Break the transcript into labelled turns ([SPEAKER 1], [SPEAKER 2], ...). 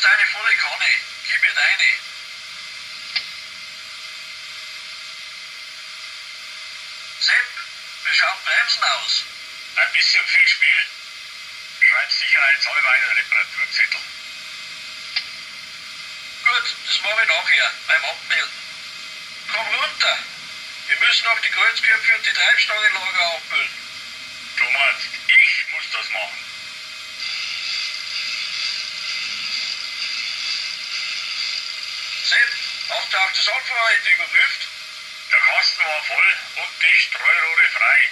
[SPEAKER 1] hast eine volle Kanne. Gib mir deine. Sepp, wie schaut Bremsen aus?
[SPEAKER 2] Ein bisschen viel Spiel. Schreib sicherheitshalber einen Reparaturzettel.
[SPEAKER 1] Gut, das mache ich nachher, beim Abmelden. Komm runter. Wir müssen noch die Kreuzköpfe und die Treibstangenlager auffüllen.
[SPEAKER 2] Du meinst, ich muss das machen?
[SPEAKER 1] Sepp, hast du auch das Abfahrrad überprüft?
[SPEAKER 2] Der Kasten war voll und die Streurohre frei.